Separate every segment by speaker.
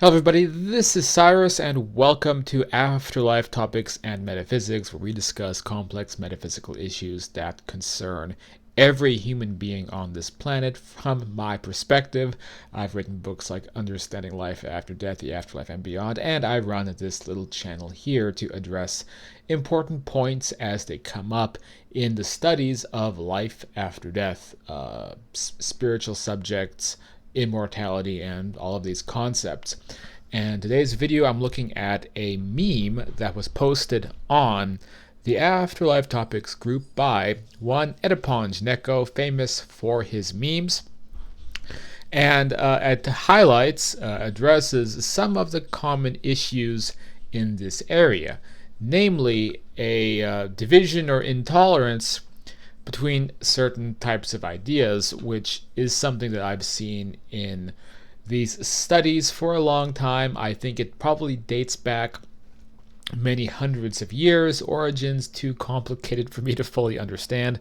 Speaker 1: Hello everybody, this is Cyrus and welcome to Afterlife Topics and Metaphysics, where we discuss complex metaphysical issues that concern every human being on this planet from my perspective. I've written books like Understanding Life After Death, The Afterlife and Beyond, and I run this little channel here to address important points as they come up in the studies of life after death, spiritual subjects, immortality, and all of these concepts. And today's video, I'm looking at a meme that was posted on the Afterlife Topics group by one Edipon Neko, famous for his memes. And it highlights, addresses some of the common issues in this area, namely a division or intolerance between certain types of ideas, which is something that I've seen in these studies for a long time. I think it probably dates back many hundreds of years, origins too complicated for me to fully understand,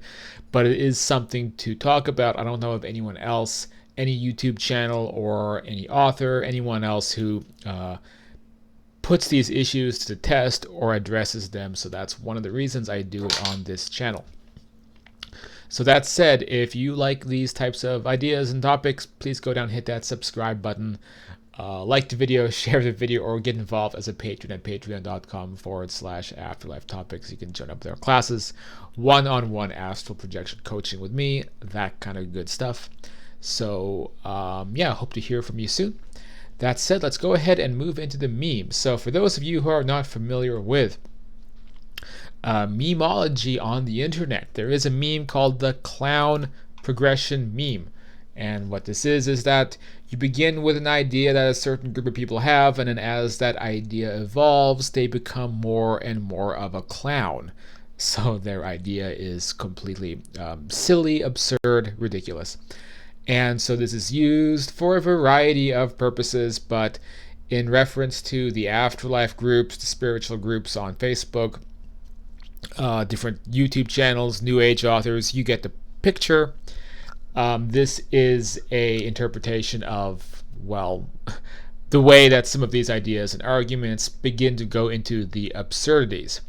Speaker 1: but it is something to talk about. I don't know of anyone else, any YouTube channel or any author, anyone else who puts these issues to the test or addresses them, so that's one of the reasons I do it on this channel. So that said, if you like these types of ideas and topics, please go down and hit that subscribe button, like the video, share the video, or get involved as a patron at patreon.com/afterlife topics. You can join up their classes, one-on-one astral projection coaching with me, that kind of good stuff. So yeah, hope to hear from you soon. That said, let's go ahead and move into the memes. So for those of you who are not familiar with memeology on the internet, there is a meme called the clown progression meme. And what this is that you begin with an idea that a certain group of people have, and then as that idea evolves, they become more and more of a clown. So their idea is completely silly, absurd, ridiculous. And so this is used for a variety of purposes, but in reference to the afterlife groups, the spiritual groups on Facebook, different YouTube channels, New Age authors, you get the picture. This is a interpretation of, well, the way that some of these ideas and arguments begin to go into the absurdities.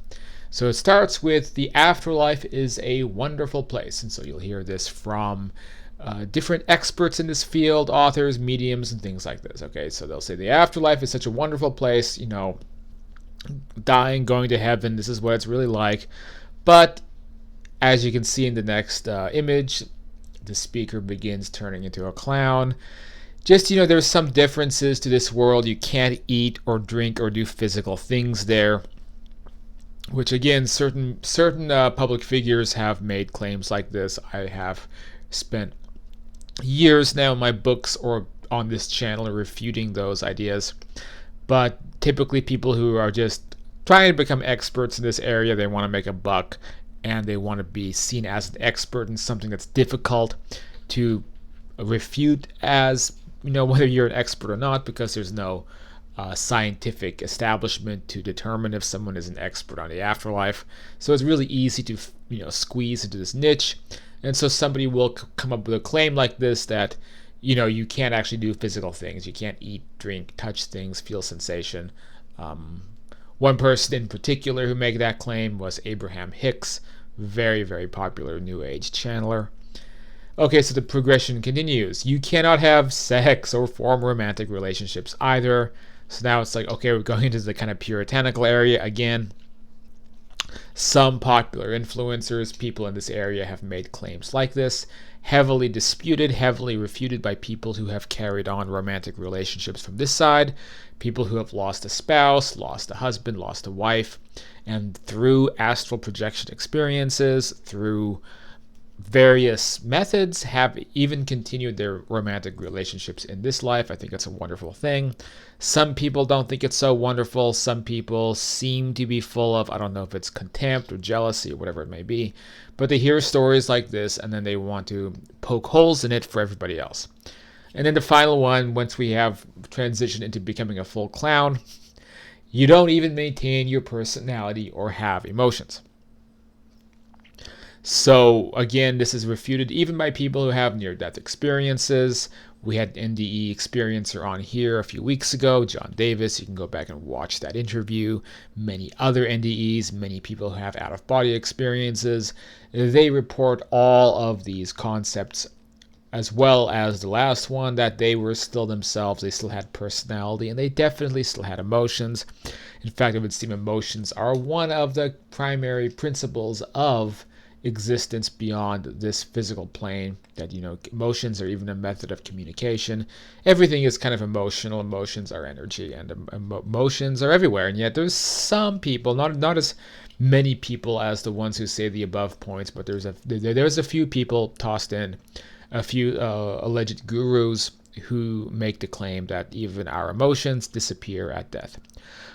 Speaker 1: So it starts with the afterlife is a wonderful place, and so you'll hear this from different experts in this field, authors, mediums, and things like this. Okay, so they'll say the afterlife is such a wonderful place, you know, dying, going to heaven, this is what it's really like. But as you can see in the next image, the speaker begins turning into a clown. Just, you know, there's some differences to this world. You can't eat or drink or do physical things there, which again, certain public figures have made claims like this. I have spent years now in my books or on this channel refuting those ideas. But typically people who are just trying to become experts in this area, they want to make a buck, and they want to be seen as an expert in something that's difficult to refute, as, you know, whether you're an expert or not, because there's no scientific establishment to determine if someone is an expert on the afterlife. So it's really easy to, you know, squeeze into this niche. And so somebody will come up with a claim like this that, you know, you can't actually do physical things. You can't eat, drink, touch things, feel sensation. One person in particular who made that claim was Abraham Hicks, very, very popular New Age channeler. Okay, so the progression continues. You cannot have sex or form romantic relationships either. So now it's like, okay, we're going into the kind of puritanical area again. Some popular influencers, people in this area, have made claims like this, heavily disputed, heavily refuted by people who have carried on romantic relationships from this side, people who have lost a spouse, lost a husband, lost a wife, and through astral projection experiences, through various methods, have even continued their romantic relationships in this life. I think it's a wonderful thing. Some people don't think it's so wonderful. Some people seem to be full of, I don't know if it's contempt or jealousy or whatever it may be, but they hear stories like this and then they want to poke holes in it for everybody else. And then the final one, once we have transitioned into becoming a full clown, you don't even maintain your personality or have emotions. So again, this is refuted even by people who have near-death experiences, We had NDE experiencer on here a few weeks ago, John Davis. You can go back and watch that interview. Many other NDEs, many people who have out-of-body experiences, they report all of these concepts, as well as the last one, that they were still themselves, they still had personality, and they definitely still had emotions. In fact, it would seem emotions are one of the primary principles of existence beyond this physical plane, that emotions are even a method of communication. Everything is kind of emotional. Emotions are energy, and emotions are everywhere. And yet there's some people, not as many people as the ones who say the above points, but there's a few people tossed in, a few alleged gurus who make the claim that even our emotions disappear at death.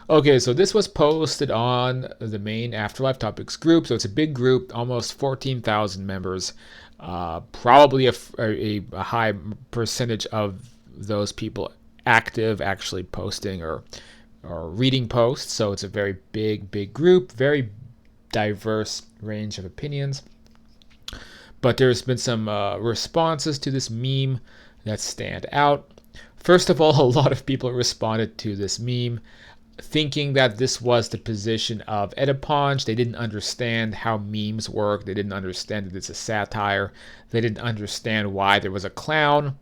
Speaker 1: Okay, so this was posted on the main Afterlife Topics group. So it's a big group, almost 14,000 members. Probably a high percentage of those people active, actually posting or reading posts. So it's a very big group, very diverse range of opinions. But there's been some responses to this meme that stand out. First of all, a lot of people responded to this meme thinking that this was the position of Oedipon. They didn't understand how memes work. They didn't understand that it's a satire. They didn't understand why there was a clown.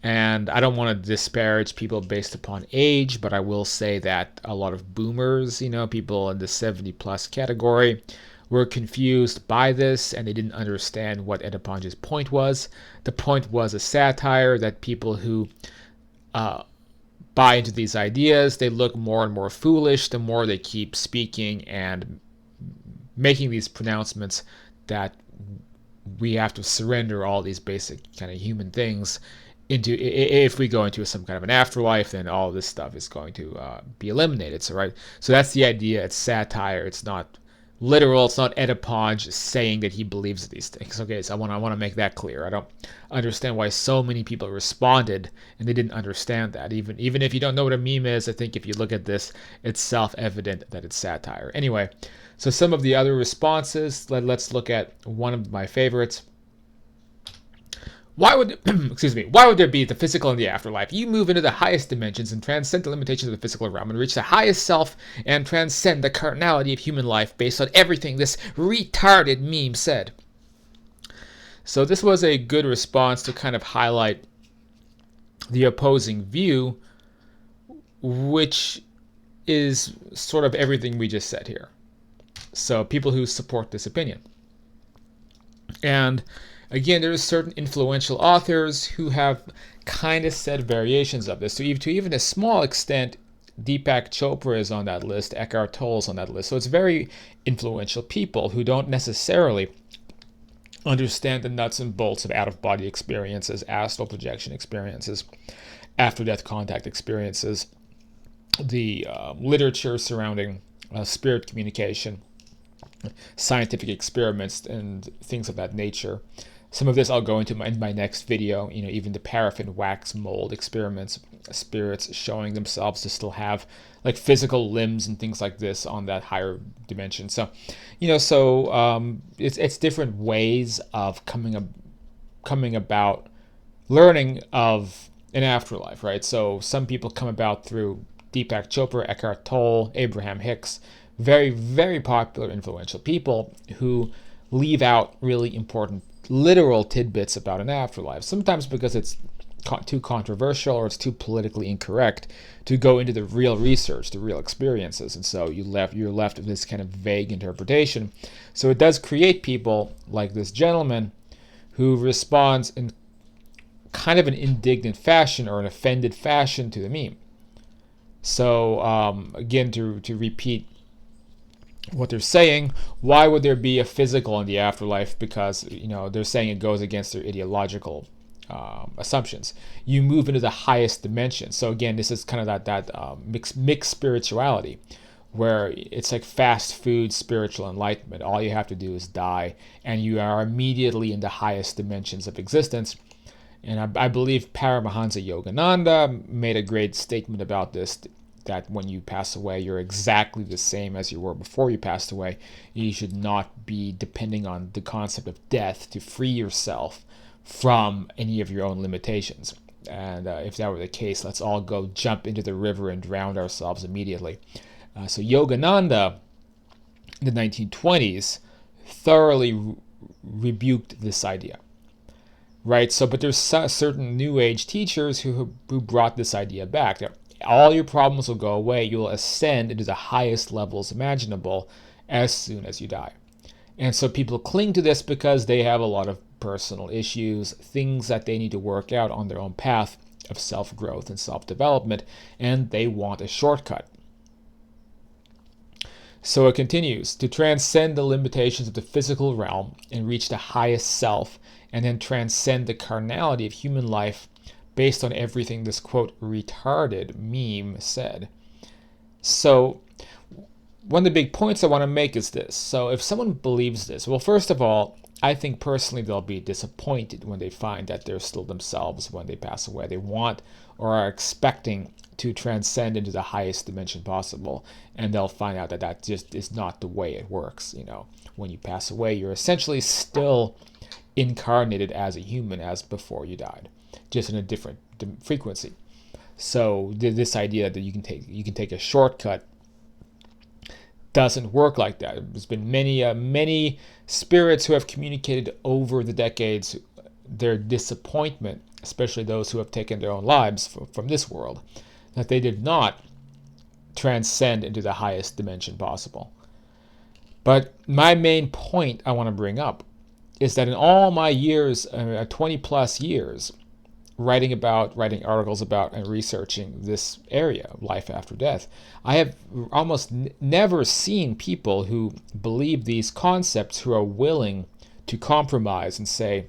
Speaker 1: And I don't want to disparage people based upon age, but I will say that a lot of boomers, people in the 70 plus category, were confused by this, and they didn't understand what Oedipon's point was. The point was a satire that people who buy into these ideas, they look more and more foolish the more they keep speaking and making these pronouncements that we have to surrender all these basic kind of human things into. If we go into some kind of an afterlife, then all this stuff is going to be eliminated. So that's the idea. It's satire. It's not literal. It's not Oedipon just saying that he believes these things. Okay, so I want to make that clear. I don't understand why so many people responded and they didn't understand that. Even if you don't know what a meme is, I think if you look at this, it's self-evident that it's satire. Anyway, so some of the other responses. Let's look at one of my favorites. Why would there be the physical in the afterlife? You move into the highest dimensions and transcend the limitations of the physical realm and reach the highest self and transcend the carnality of human life based on everything this retarded meme said. So this was a good response to kind of highlight the opposing view, which is sort of everything we just said here. So people who support this opinion. And again, there's certain influential authors who have kind of said variations of this. To even a small extent, Deepak Chopra is on that list, Eckhart Tolle is on that list. So it's very influential people who don't necessarily understand the nuts and bolts of out-of-body experiences, astral projection experiences, after-death contact experiences, the literature surrounding spirit communication, scientific experiments, and things of that nature. Some of this I'll go into in my next video, even the paraffin wax mold experiments, spirits showing themselves to still have like physical limbs and things like this on that higher dimension. So, it's different ways of coming about learning of an afterlife, right? So some people come about through Deepak Chopra, Eckhart Tolle, Abraham Hicks, very, very popular, influential people who leave out really important literal tidbits about an afterlife, sometimes because it's too controversial or it's too politically incorrect to go into the real research, the real experiences, and so you're left with this kind of vague interpretation. So it does create people like this gentleman who responds in kind of an indignant fashion or an offended fashion to the meme. So again, to repeat what they're saying, why would there be a physical in the afterlife? Because they're saying it goes against their ideological assumptions. You move into the highest dimension. So again, this is kind of that mixed spirituality, where it's like fast food spiritual enlightenment. All you have to do is die, and you are immediately in the highest dimensions of existence. And I believe Paramahansa Yogananda made a great statement about this, that when you pass away, you're exactly the same as you were before you passed away. You should not be depending on the concept of death to free yourself from any of your own limitations. And if that were the case, let's all go jump into the river and drown ourselves immediately. So Yogananda in the 1920s thoroughly rebuked this idea. Right, so but there's certain New Age teachers who brought this idea back. All your problems will go away. You'll ascend into the highest levels imaginable as soon as you die. And so people cling to this because they have a lot of personal issues, things that they need to work out on their own path of self-growth and self-development, and they want a shortcut. So it continues to transcend the limitations of the physical realm and reach the highest self, and then transcend the carnality of human life based on everything this quote retarded meme said. So one of the big points I want to make is this. So if someone believes this, well, first of all, I think personally they'll be disappointed when they find that they're still themselves when they pass away. They want or are expecting to transcend into the highest dimension possible, and they'll find out that that just is not the way it works. When you pass away, you're essentially still incarnated as a human as before you died, just in a different frequency. So this idea that you can take a shortcut doesn't work like that. There's been many spirits who have communicated over the decades their disappointment, especially those who have taken their own lives from this world, that they did not transcend into the highest dimension possible. But my main point I want to bring up is that in all my years, 20 plus years, writing articles about and researching this area, life after death, I have almost never seen people who believe these concepts who are willing to compromise and say,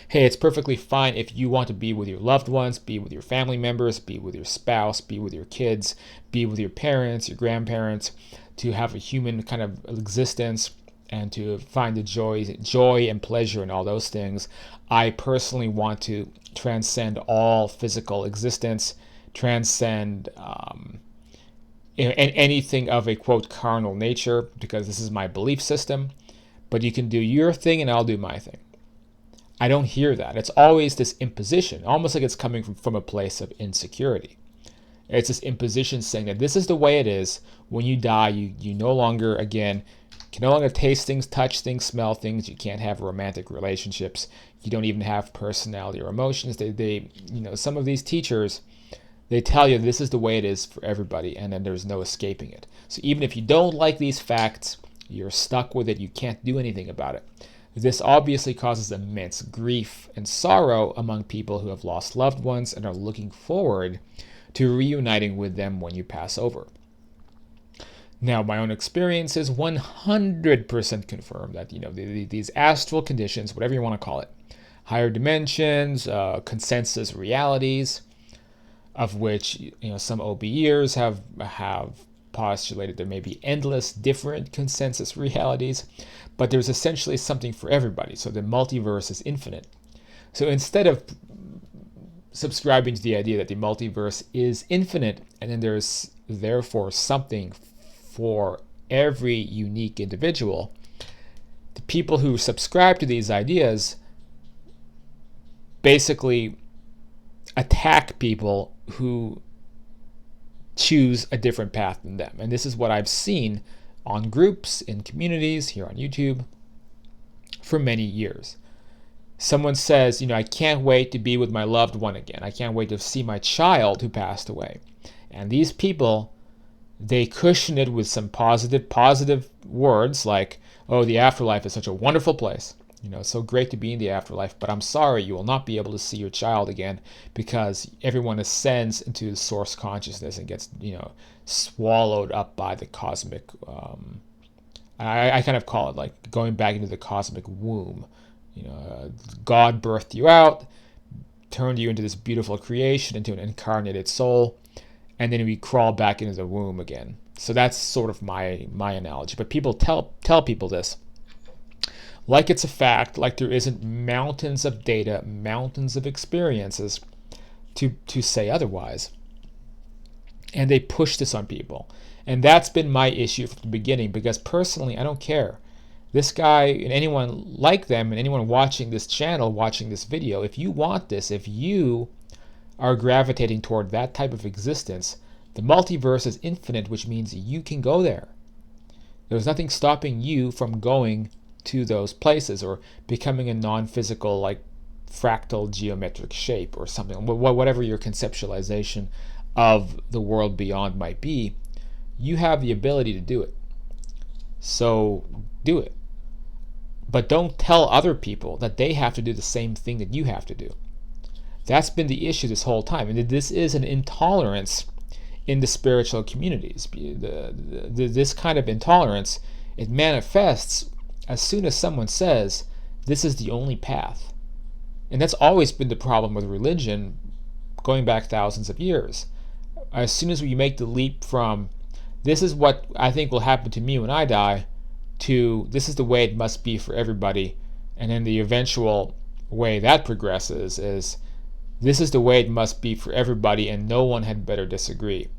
Speaker 1: hey, it's perfectly fine if you want to be with your loved ones, be with your family members, be with your spouse, be with your kids, be with your parents, your grandparents, to have a human kind of existence and to find the joy and pleasure in all those things. I personally want to transcend all physical existence, transcend anything of a quote carnal nature, because this is my belief system. But you can do your thing and I'll do my thing. I don't hear that. It's always this imposition, almost like it's coming from a place of insecurity. It's this imposition saying that this is the way it is. When you die, you no longer, again, can no longer taste things, touch things, smell things. You can't have romantic relationships. You don't even have personality or emotions. Some of these teachers, they tell you this is the way it is for everybody, and then there's no escaping it. So even if you don't like these facts, you're stuck with it. You can't do anything about it. This obviously causes immense grief and sorrow among people who have lost loved ones and are looking forward to reuniting with them when you pass over. Now, my own experiences 100% confirm that these astral conditions, whatever you want to call it, higher dimensions, consensus realities, of which some OBEers have postulated there may be endless different consensus realities, but there's essentially something for everybody. So the multiverse is infinite. So instead of subscribing to the idea that the multiverse is infinite and then there's therefore something for every unique individual, the people who subscribe to these ideas basically attack people who choose a different path than them. And this is what I've seen on groups, in communities, here on YouTube for many years. Someone says, I can't wait to be with my loved one again. I can't wait to see my child who passed away. And these people, they cushion it with some positive words like, oh, the afterlife is such a wonderful place. It's so great to be in the afterlife, but I'm sorry, you will not be able to see your child again because everyone ascends into source consciousness and gets, swallowed up by the cosmic, I kind of call it like going back into the cosmic womb. God birthed you out, turned you into this beautiful creation, into an incarnated soul, and then we crawl back into the womb again. So that's sort of my analogy. But people tell people this like it's a fact, like there isn't mountains of data, mountains of experiences to say otherwise. And they push this on people. And that's been my issue from the beginning, because personally, I don't care. This guy and anyone like them and anyone watching this channel, watching this video, if you want this, if you are gravitating toward that type of existence, the multiverse is infinite, which means you can go there. There's nothing stopping you from going to those places or becoming a non-physical, like fractal geometric shape or something, whatever your conceptualization of the world beyond might be. You have the ability to do it. So do it. But don't tell other people that they have to do the same thing that you have to do. That's been the issue this whole time. And this is an intolerance in the spiritual communities. This kind of intolerance, it manifests as soon as someone says, this is the only path. And that's always been the problem with religion going back thousands of years. As soon as we make the leap from, this is what I think will happen to me when I die, to this is the way it must be for everybody, and then the eventual way that progresses is, this is the way it must be for everybody and no one had better disagree.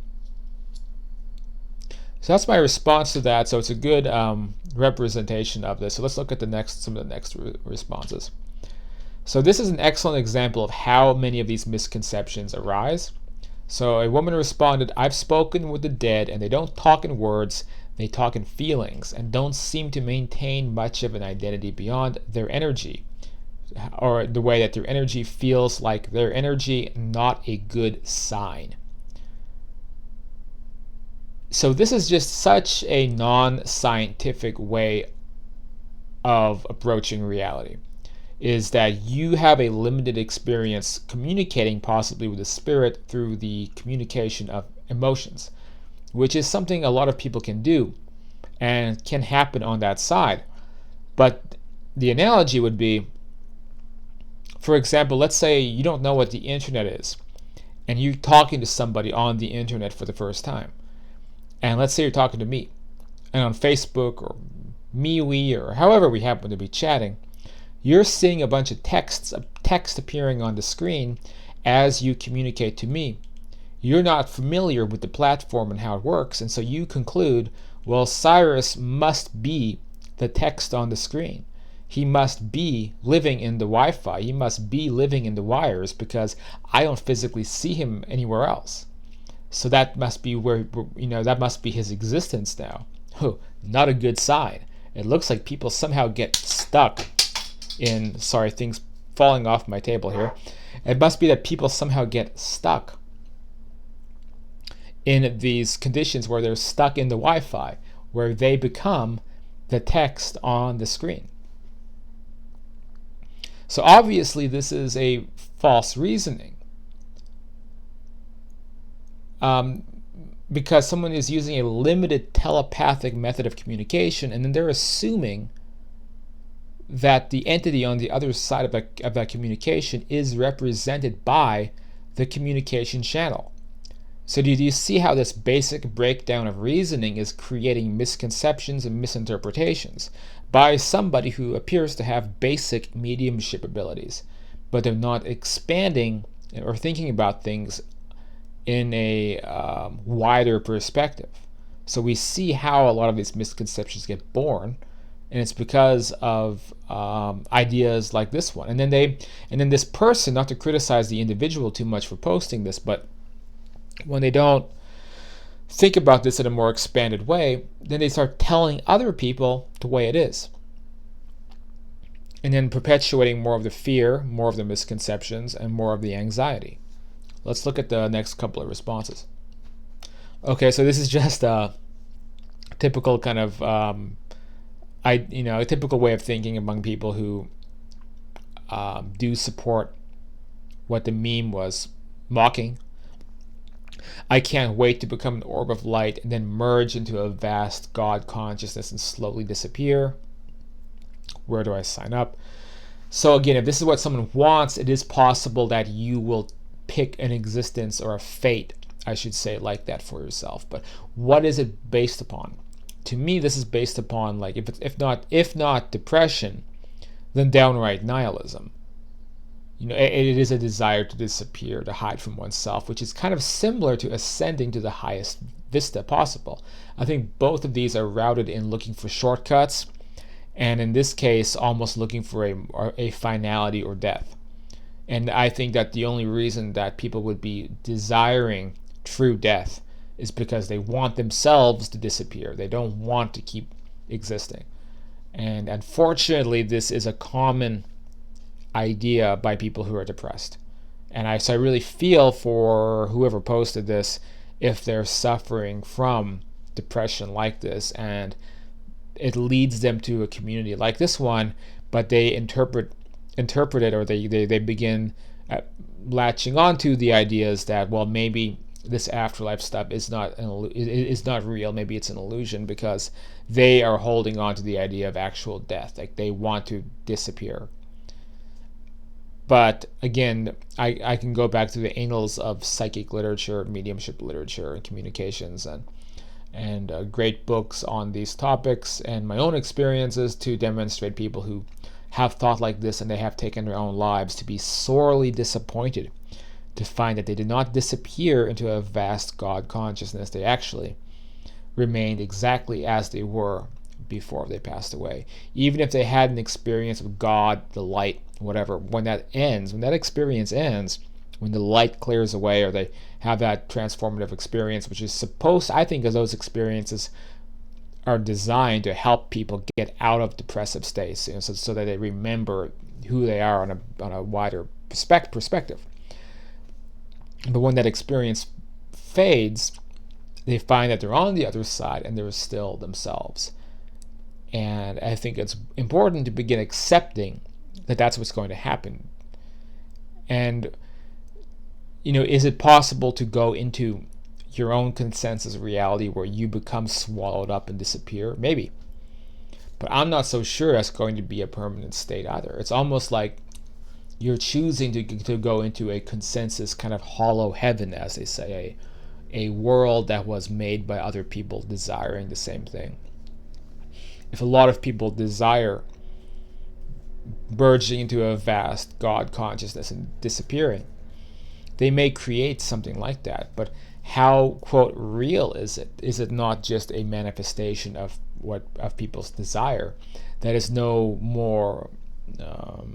Speaker 1: So that's my response to that. So it's a good representation of this. So let's look at some of the next responses. So this is an excellent example of how many of these misconceptions arise. So a woman responded, I've spoken with the dead and they don't talk in words, they talk in feelings and don't seem to maintain much of an identity beyond their energy, or the way that their energy feels like their energy, not a good sign. So this is just such a non-scientific way of approaching reality, is that you have a limited experience communicating possibly with the spirit through the communication of emotions, which is something a lot of people can do and can happen on that side. But the analogy would be, for example, let's say you don't know what the internet is and you're talking to somebody on the internet for the first time. And let's say you're talking to me, and on Facebook or MeWe or however we happen to be chatting, you're seeing a bunch of text appearing on the screen as you communicate to me. You're not familiar with the platform and how it works, and so you conclude, well, Cyrus must be the text on the screen. He must be living in the Wi-Fi. He must be living in the wires because I don't physically see him anywhere else. So that must be that must be his existence now. Oh, not a good sign. It looks like people somehow get stuck in, things falling off my table here. It must be that people somehow get stuck in these conditions where they're stuck in the Wi-Fi, where they become the text on the screen. So obviously this is a false reasoning. Because someone is using a limited telepathic method of communication, and then they're assuming that the entity on the other side of that communication is represented by the communication channel. So do you see how this basic breakdown of reasoning is creating misconceptions and misinterpretations by somebody who appears to have basic mediumship abilities, but they're not expanding or thinking about things in a wider perspective. So we see how a lot of these misconceptions get born, and it's because of ideas like this one. And then this person, not to criticize the individual too much for posting this, but when they don't think about this in a more expanded way, then they start telling other people the way it is, and then perpetuating more of the fear, more of the misconceptions, and more of the anxiety. Let's look at the next couple of responses. Okay, so this is just a typical kind of, a typical way of thinking among people who do support what the meme was mocking. I can't wait to become an orb of light and then merge into a vast God consciousness and slowly disappear. Where do I sign up? So again, if this is what someone wants, it is possible that you will pick an existence or a fate, I should say, like that for yourself. But what is it based upon? To me, this is based upon, like, if not depression, then downright nihilism. It is a desire to disappear, to hide from oneself, which is kind of similar to ascending to the highest vista possible. I think both of these are routed in looking for shortcuts, and in this case, almost looking for a finality or death. And I think that the only reason that people would be desiring true death is because they want themselves to disappear. They don't want to keep existing. And unfortunately, this is a common idea by people who are depressed. So I really feel for whoever posted this if they're suffering from depression like this, and it leads them to a community like this one, but they interpret it, or they begin latching onto the ideas that, well, maybe this afterlife stuff is not real. Maybe it's an illusion, because they are holding on to the idea of actual death. Like, they want to disappear. But again, I can go back to the annals of psychic literature, mediumship literature, and communications, and great books on these topics, and my own experiences to demonstrate people who have thought like this and they have taken their own lives to be sorely disappointed to find that they did not disappear into a vast God consciousness. They actually remained exactly as they were before they passed away. Even if they had an experience of God, the light, whatever, when that experience ends, when the light clears away, or they have that transformative experience, which is supposed, I think, as those experiences are designed to help people get out of depressive states, so that they remember who they are on a wider perspective. But when that experience fades, they find that they're on the other side and they're still themselves. And I think it's important to begin accepting that that's what's going to happen. And, is it possible to go into your own consensus reality where you become swallowed up and disappear? Maybe. But I'm not so sure that's going to be a permanent state either. It's almost like you're choosing to go into a consensus kind of hollow heaven, as they say, a world that was made by other people desiring the same thing. If a lot of people desire merging into a vast God consciousness and disappearing, they may create something like that. But how, quote, real is it? Is it not just a manifestation of people's desire that is no more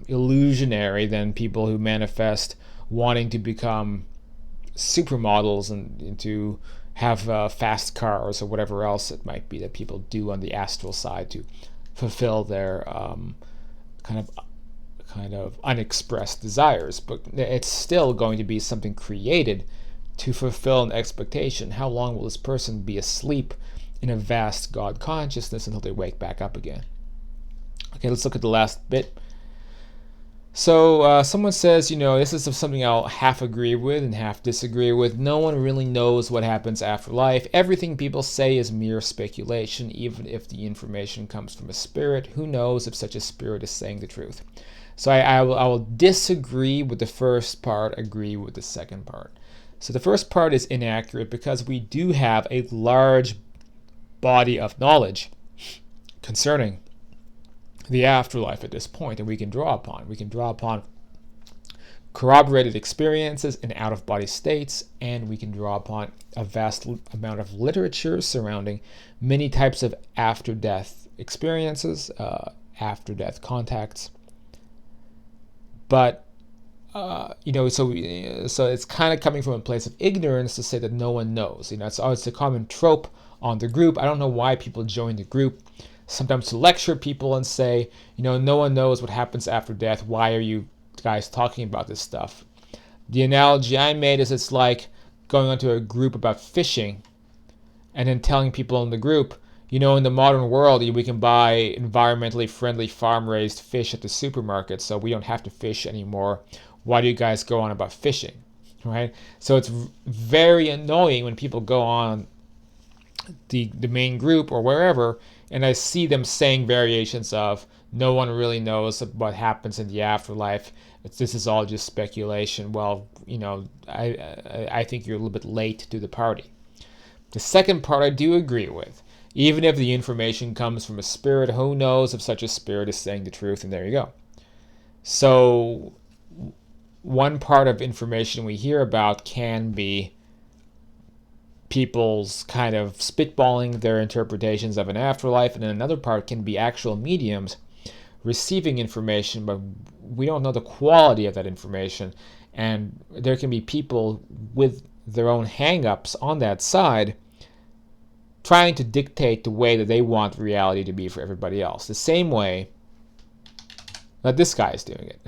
Speaker 1: illusionary than people who manifest wanting to become supermodels and to have fast cars, or whatever else it might be that people do on the astral side to fulfill their kind of unexpressed desires? But it's still going to be something created to fulfill an expectation. How long will this person be asleep in a vast God consciousness until they wake back up again? Okay, let's look at the last bit. So someone says, this is something I'll half agree with and half disagree with. No one really knows what happens after life. Everything people say is mere speculation, even if the information comes from a spirit. Who knows if such a spirit is saying the truth? So I will disagree with the first part, agree with the second part. So the first part is inaccurate because we do have a large body of knowledge concerning the afterlife at this point, and we can draw upon corroborated experiences in out-of-body states, and we can draw upon a vast amount of literature surrounding many types of after-death experiences, after-death contacts. But so it's kind of coming from a place of ignorance to say that no one knows. It's a common trope on the group. I don't know why people join the group. Sometimes to lecture people and say, no one knows what happens after death. Why are you guys talking about this stuff? The analogy I made is it's like going onto a group about fishing and then telling people in the group, in the modern world, we can buy environmentally friendly farm-raised fish at the supermarket, so we don't have to fish anymore. Why do you guys go on about fishing? Right? So it's very annoying when people go on the main group or wherever, and I see them saying variations of, no one really knows what happens in the afterlife. This is all just speculation. Well, I think you're a little bit late to the party. The second part I do agree with. Even if the information comes from a spirit, who knows if such a spirit is saying the truth? And there you go. So one part of information we hear about can be people's kind of spitballing their interpretations of an afterlife, and then another part can be actual mediums receiving information, but we don't know the quality of that information. And there can be people with their own hang-ups on that side trying to dictate the way that they want reality to be for everybody else. The same way that this guy is doing it.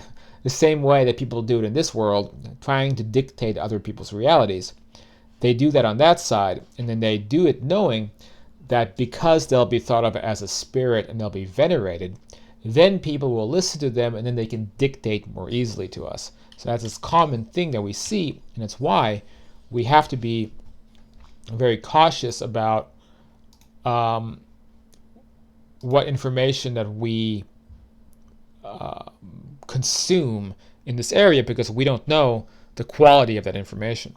Speaker 1: The same way that people do it in this world, trying to dictate other people's realities. They do that on that side, and then they do it knowing that because they'll be thought of as a spirit and they'll be venerated, then people will listen to them and then they can dictate more easily to us. So that's this common thing that we see, and it's why we have to be very cautious about what information that we consume in this area, because we don't know the quality of that information.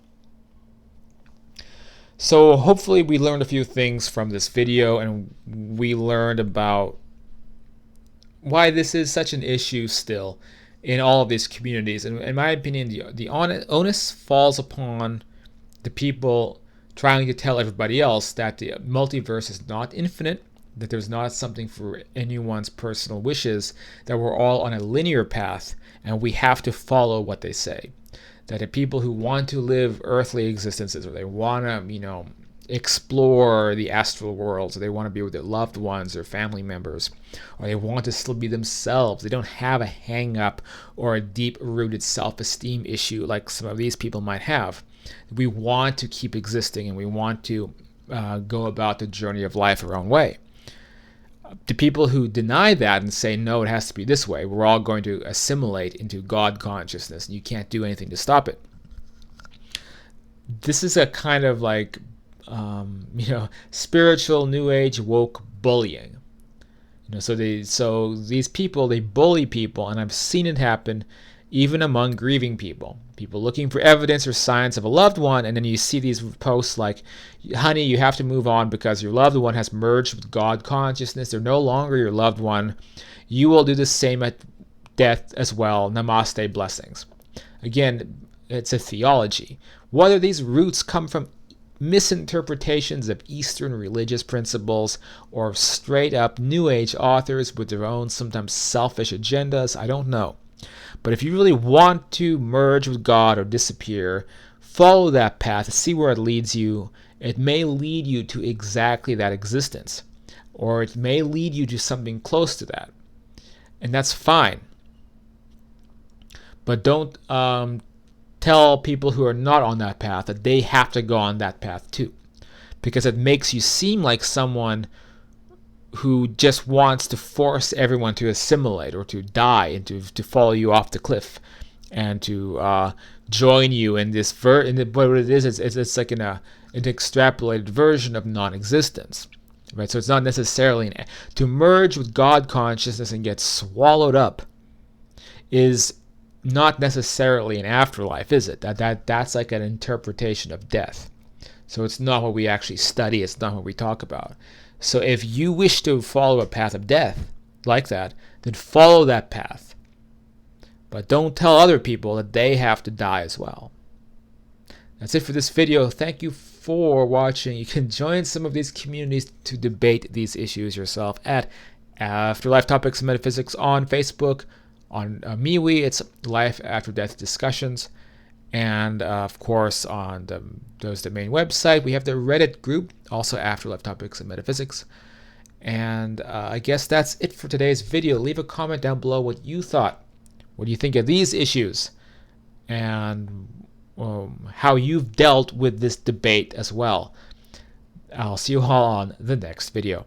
Speaker 1: So hopefully we learned a few things from this video, and we learned about why this is such an issue still in all of these communities. And in my opinion, the onus falls upon the people trying to tell everybody else that the multiverse is not infinite, that there's not something for anyone's personal wishes, that we're all on a linear path and we have to follow what they say. That the people who want to live earthly existences, or they want to, explore the astral worlds, or they want to be with their loved ones or family members, or they want to still be themselves, they don't have a hang-up or a deep-rooted self-esteem issue like some of these people might have. We want to keep existing, and we want to go about the journey of life our own way. To people who deny that and say, no, it has to be this way, we're all going to assimilate into God consciousness, and you can't do anything to stop it. This is a kind of like, spiritual New Age woke bullying. So these people, they bully people, and I've seen it happen even among grieving people. People looking for evidence or signs of a loved one, and then you see these posts like, honey, you have to move on because your loved one has merged with God consciousness. They're no longer your loved one. You will do the same at death as well. Namaste, blessings. Again, it's a theology. Whether these roots come from misinterpretations of Eastern religious principles or straight up New Age authors with their own sometimes selfish agendas, I don't know. But if you really want to merge with God or disappear, follow that path, see where it leads you. It may lead you to exactly that existence, or it may lead you to something close to that. And that's fine. But don't tell people who are not on that path that they have to go on that path too, because it makes you seem like someone who just wants to force everyone to assimilate or to die and to follow you off the cliff and to join you in this what it is it's like an extrapolated version of non-existence, right? So it's not necessarily to merge with God consciousness and get swallowed up is not necessarily an afterlife, is it? That's like an interpretation of death. So it's not what we actually study, it's not what we talk about. So if you wish to follow a path of death like that, then follow that path. But don't tell other people that they have to die as well. That's it for this video. Thank you for watching. You can join some of these communities to debate these issues yourself at Afterlife Topics and Metaphysics on Facebook. On MeWe, it's Life After Death Discussions. And of course, on the main website, we have the Reddit group, also Afterlife Topics and Metaphysics. And I guess that's it for today's video. Leave a comment down below what you thought. What do you think of these issues? And how you've dealt with this debate as well. I'll see you all on the next video.